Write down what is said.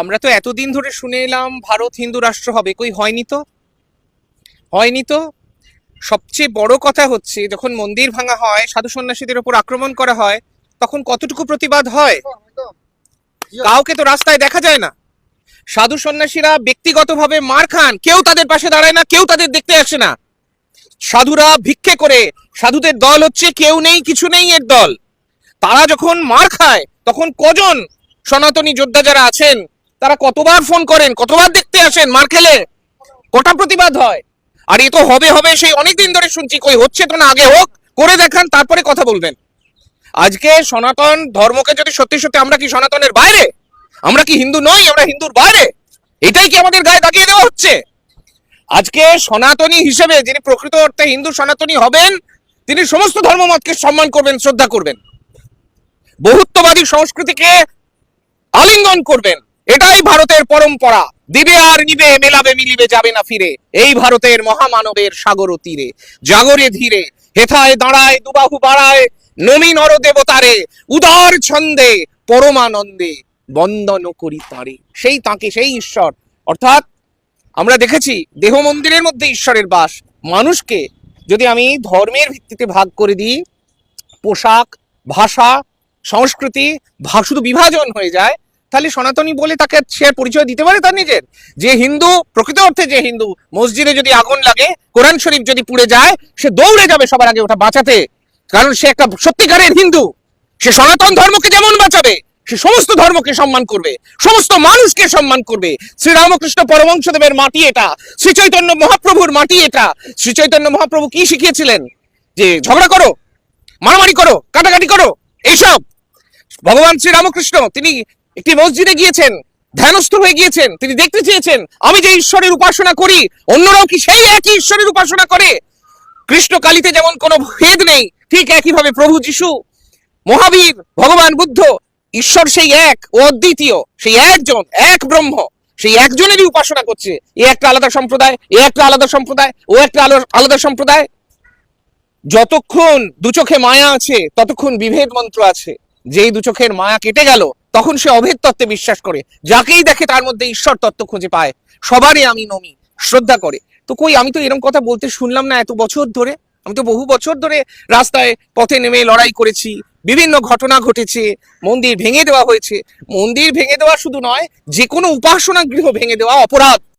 আমরা তো এতদিন ধরে শুনে এলাম ভারত হিন্দু রাষ্ট্র হবে, কই হয়নি তো। সবচেয়ে বড় কথা হচ্ছে, যখন মন্দির ভাঙা হয়, সাধু সন্ন্যাসীদের উপর আক্রমণ করা হয়, তখন কতটুকু প্রতিবাদ হয়? কাউকে তো রাস্তায় দেখা যায় না। সাধু সন্ন্যাসীরা ব্যক্তিগতভাবে মার খান, কেউ তাদের পাশে দাঁড়ায় না, কেউ তাদের দেখতে আসে না। সাধুরা ভিক্ষে করে, সাধুদের দল হচ্ছে কেউ নেই কিছু নেই এর দল। তারা যখন মার খায়, তখন কজন সনাতনী যোদ্ধা যারা আছেন তারা কতবার ফোন করেন, কতবার দেখতে আসেন, মার খেলে কটা প্রতিবাদ হয়। আর এ তো হবে হবে সেই অনেকদিন ধরে শুনছি, কই হচ্ছে তো না, আগে হোক, করে দেখান, তারপরে কথা বলবেন। আজকে সনাতন ধর্মকে যদি সত্যি সত্যি, আমরা কি সনাতনের বাইরে? আমরা কি হিন্দু নই? আমরা হিন্দুর বাইরে? এটাই কি আমাদের গায়ে দাগিয়ে দেওয়া হচ্ছে? আজকে সনাতনী হিসেবে যিনি প্রকৃত অর্থে হিন্দু সনাতনী হবেন, তিনি সমস্ত ধর্মমতকে সম্মান করবেন, শ্রদ্ধা করবেন, বহুত্ববাদী সংস্কৃতিকে আলিঙ্গন করবেন। এটাই ভারতের পরম্পরা। দিবে আর নিবে, মেলাবে মিলিবে, যাবে না ফিরে, এই ভারতের মহামানবের সাগর তীরে। জাগরে ধীরে, হেথায় দাঁড়ায়, দুবাহু বাড়ায়, নমি নর দেবতারে, উদার ছন্দে পরমানন্দে বন্দন করি তারে। সেই তাকে, সেই ঈশ্বর। অর্থাৎ আমরা দেখেছি দেহ মন্দিরের মধ্যে ঈশ্বরের বাস। মানুষকে যদি আমি ধর্মের ভিত্তিতে ভাগ করে দিই, পোশাক, ভাষা, সংস্কৃতি শুধু বিভাজন হয়ে যায়, তাহলে সনাতনী বলে তাকে সে পরিচয় দিতে পারে তার নিজের? যে হিন্দু, প্রকৃত অর্থে যে হিন্দু, মসজিদে যদি আগুন লাগে, কোরআন শরীফ যদি পুড়ে যায়, সে দৌড়ে যাবে সবার আগে ওটা বাঁচাতে, কারণ সে একটা সত্যিকারের হিন্দু। সে সনাতন ধর্মকে যেমন বাঁচাবে, সে সমস্ত ধর্মকে সম্মান করবে, সমস্ত মানুষকে সম্মান করবে। শ্রীরামকৃষ্ণ পরমহংসদেবের মাটি এটা, শ্রী চৈতন্য মহাপ্রভুর মাটি এটা। শ্রী চৈতন্য মহাপ্রভু কি শিখিয়েছিলেন? যে ঝগড়া করো, মারামারি করো, কাটাকাটি করো, এইসব। ভগবান শ্রীরামকৃষ্ণ তিনি একটি মসজিদে গিয়েছেন, ধ্যানস্থ হয়ে গিয়েছেন, তিনি দেখতে চেয়েছেন আমি যে ঈশ্বরের উপাসনা করি, অন্যরাও কি সেই একই ঈশ্বরের উপাসনা করে। কৃষ্ণ কালীতে যেমন কোনো ভেদ নেই, ঠিক একইভাবে প্রভু যিশু, মহাবীর, ভগবান বুদ্ধ, ঈশ্বর সেই এক ও অদ্বিতীয়, সেই একজন, এক ব্রহ্ম, সেই একজনেরই উপাসনা করছে। এ একটা আলাদা সম্প্রদায়, এ একটা আলাদা সম্প্রদায়, ও একটা আলাদা সম্প্রদায়। যতক্ষণ দু চোখে মায়া আছে, ততক্ষণ বিভেদ মন্ত্র আছে। যেই দু চোখের মায়া কেটে গেল, তখন সে অভেদ তত্ত্বে বিশ্বাস করে, যাকেই দেখে তার মধ্যে ঈশ্বর তত্ত্ব খুঁজে পায়, সবারই আমি নমি, শ্রদ্ধা করে। তো কই, আমি তো এরকম কথা বলতে শুনলাম না এত বছর ধরে। আমি তো বহু বছর ধরে রাস্তায় পথে নেমে লড়াই করেছি, বিভিন্ন ঘটনা ঘটেছে, মন্দির ভেঙে দেওয়া হয়েছে। মন্দির ভেঙে দেওয়া শুধু নয়, যে কোনো উপাসনা গৃহ ভেঙে দেওয়া অপরাধ।